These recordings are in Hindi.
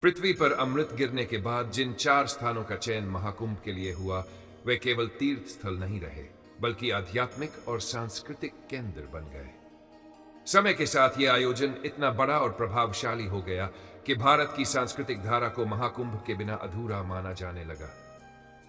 पृथ्वी पर अमृत गिरने के बाद जिन 4 स्थानों का चयन महाकुंभ के लिए हुआ, वे केवल तीर्थ स्थल नहीं रहे, बल्कि आध्यात्मिक और सांस्कृतिक केंद्र बन गए। समय के साथ यह आयोजन इतना बड़ा और प्रभावशाली हो गया कि भारत की सांस्कृतिक धारा को महाकुंभ के बिना अधूरा माना जाने लगा।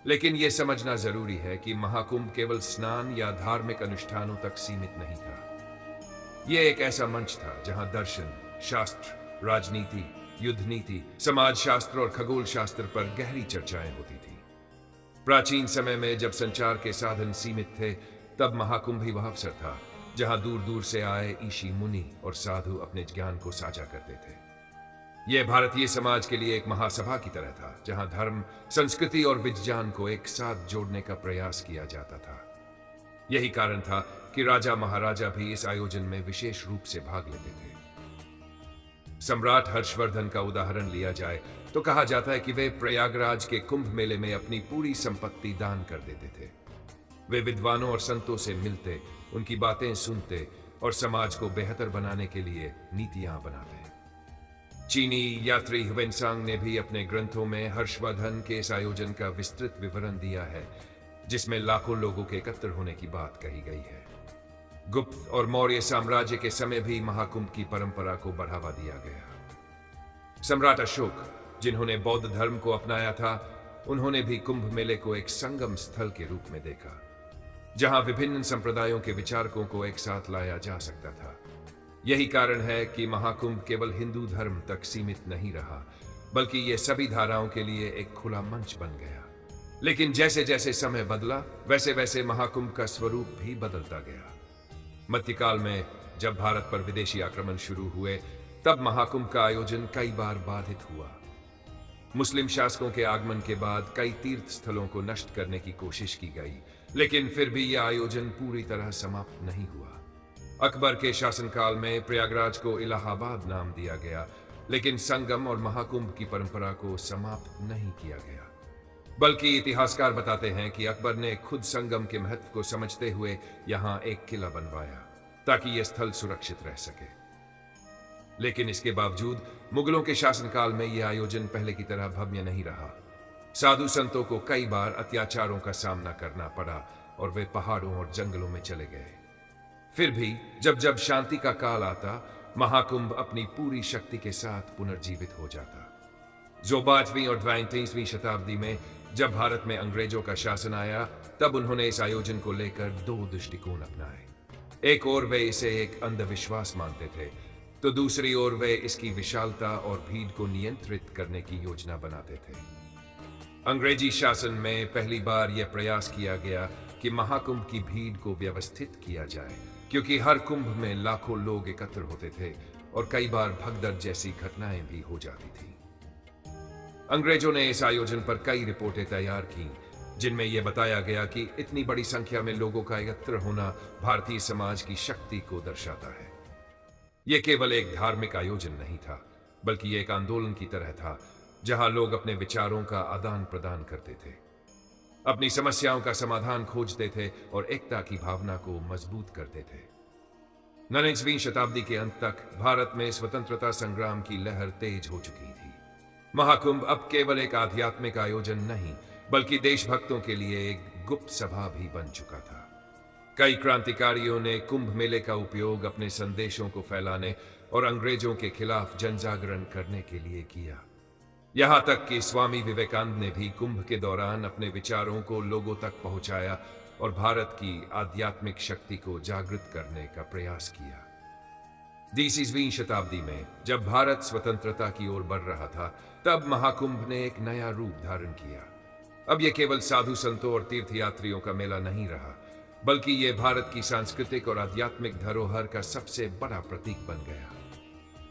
लेकिन यह समझना जरूरी है कि महाकुंभ केवल स्नान या धार्मिक अनुष्ठानों तक सीमित नहीं था। यह एक ऐसा मंच था जहां दर्शन, शास्त्र, राजनीति, युद्ध नीति, समाज शास्त्र और खगोल शास्त्र पर गहरी चर्चाएं होती थी। प्राचीन समय में जब संचार के साधन सीमित थे, तब महाकुंभ ही वह अवसर था जहां दूर दूर से आए ऋषि, मुनि और साधु अपने ज्ञान को साझा करते थे। यह भारतीय समाज के लिए एक महासभा की तरह था, जहां धर्म, संस्कृति और विज्ञान को एक साथ जोड़ने का प्रयास किया जाता था। यही कारण था कि राजा महाराजा भी इस आयोजन में विशेष रूप से भाग लेते थे। सम्राट हर्षवर्धन का उदाहरण लिया जाए तो कहा जाता है कि वे प्रयागराज के कुंभ मेले में अपनी पूरी संपत्ति दान कर देते थे। वे विद्वानों और संतों से मिलते, उनकी बातें सुनते और समाज को बेहतर बनाने के लिए नीतियां बनाते। चीनी यात्री ह्वेनसांग ने भी अपने ग्रंथों में हर्षवर्धन के इस आयोजन का विस्तृत विवरण दिया है, जिसमें लाखों लोगों के एकत्र होने की बात कही गई है। गुप्त और मौर्य साम्राज्य के समय भी महाकुंभ की परंपरा को बढ़ावा दिया गया। सम्राट अशोक, जिन्होंने बौद्ध धर्म को अपनाया था, उन्होंने भी कुंभ मेले को एक संगम स्थल के रूप में देखा, जहां विभिन्न संप्रदायों के विचारकों को एक साथ लाया जा सकता था। यही कारण है कि महाकुंभ केवल हिंदू धर्म तक सीमित नहीं रहा, बल्कि यह सभी धाराओं के लिए एक खुला मंच बन गया। लेकिन जैसे जैसे समय बदला, वैसे वैसे महाकुंभ का स्वरूप भी बदलता गया। मध्यकाल में जब भारत पर विदेशी आक्रमण शुरू हुए, तब महाकुंभ का आयोजन कई बार बाधित हुआ। मुस्लिम शासकों के आगमन के बाद कई तीर्थ स्थलों को नष्ट करने की कोशिश की गई, लेकिन फिर भी यह आयोजन पूरी तरह समाप्त नहीं हुआ। अकबर के शासनकाल में प्रयागराज को इलाहाबाद नाम दिया गया, लेकिन संगम और महाकुंभ की परंपरा को समाप्त नहीं किया गया। बल्कि इतिहासकार बताते हैं कि अकबर ने खुद संगम के महत्व को समझते हुए यहां एक किला बनवाया, ताकि यह स्थल सुरक्षित रह सके। लेकिन इसके बावजूद मुगलों के शासनकाल में यह आयोजन पहले की तरह भव्य नहीं रहा। साधु संतों को कई बार अत्याचारों का सामना करना पड़ा और वे पहाड़ों और जंगलों में चले गए। फिर भी जब जब शांति का काल आता, महाकुंभ अपनी पूरी शक्ति के साथ पुनर्जीवित हो जाता। जो 5वीं और 22वीं शताब्दी में जब भारत में अंग्रेजों का शासन आया, तब उन्होंने इस आयोजन को लेकर 2 दृष्टिकोण अपनाए। एक ओर वे इसे एक अंधविश्वास मानते थे, तो दूसरी ओर वे इसकी विशालता और भीड़ को नियंत्रित करने की योजना बनाते थे। अंग्रेजी शासन में पहली बार यह प्रयास किया गया कि महाकुंभ की भीड़ को व्यवस्थित किया जाए, क्योंकि हर कुंभ में लाखों लोग एकत्र होते थे और कई बार भगदड़ जैसी घटनाएं भी हो जाती थी। अंग्रेजों ने इस आयोजन पर कई रिपोर्टें तैयार की, जिनमें यह बताया गया कि इतनी बड़ी संख्या में लोगों का एकत्र होना भारतीय समाज की शक्ति को दर्शाता है। यह केवल एक धार्मिक आयोजन नहीं था, बल्कि एक आंदोलन की तरह था, जहां लोग अपने विचारों का आदान प्रदान करते थे, अपनी समस्याओं का समाधान खोजते थे और एकता की भावना को मजबूत करते थे। 19वीं शताब्दी के अंत तक भारत में स्वतंत्रता संग्राम की लहर तेज हो चुकी थी। महाकुंभ अब केवल एक आध्यात्मिक आयोजन नहीं, बल्कि देशभक्तों के लिए एक गुप्त सभा भी बन चुका था। कई क्रांतिकारियों ने कुंभ मेले का उपयोग अपने संदेशों को फैलाने और अंग्रेजों के खिलाफ जनजागरण करने के लिए किया। यहां तक कि स्वामी विवेकानंद ने भी कुंभ के दौरान अपने विचारों को लोगों तक पहुंचाया और भारत की आध्यात्मिक शक्ति को जागृत करने का प्रयास किया। 20वीं शताब्दी में जब भारत स्वतंत्रता की ओर बढ़ रहा था, तब महाकुंभ ने एक नया रूप धारण किया। अब यह केवल साधु संतों और तीर्थयात्रियों का मेला नहीं रहा, बल्कि यह भारत की सांस्कृतिक और आध्यात्मिक धरोहर का सबसे बड़ा प्रतीक बन गया।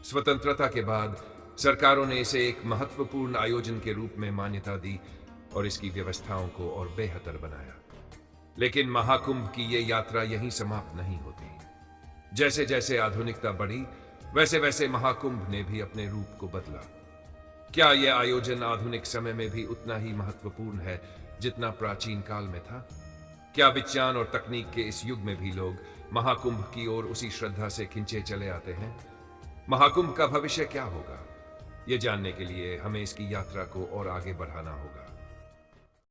स्वतंत्रता के बाद सरकारों ने इसे एक महत्वपूर्ण आयोजन के रूप में मान्यता दी और इसकी व्यवस्थाओं को और बेहतर बनाया। लेकिन महाकुंभ की यह यात्रा यहीं समाप्त नहीं होती। जैसे जैसे आधुनिकता बढ़ी, वैसे वैसे महाकुंभ ने भी अपने रूप को बदला। क्या यह आयोजन आधुनिक समय में भी उतना ही महत्वपूर्ण है जितना प्राचीन काल में था? क्या विज्ञान और तकनीक के इस युग में भी लोग महाकुंभ की ओर उसी श्रद्धा से खिंचे चले आते हैं? महाकुंभ का भविष्य क्या होगा? ये जानने के लिए हमें इसकी यात्रा को और आगे बढ़ाना होगा।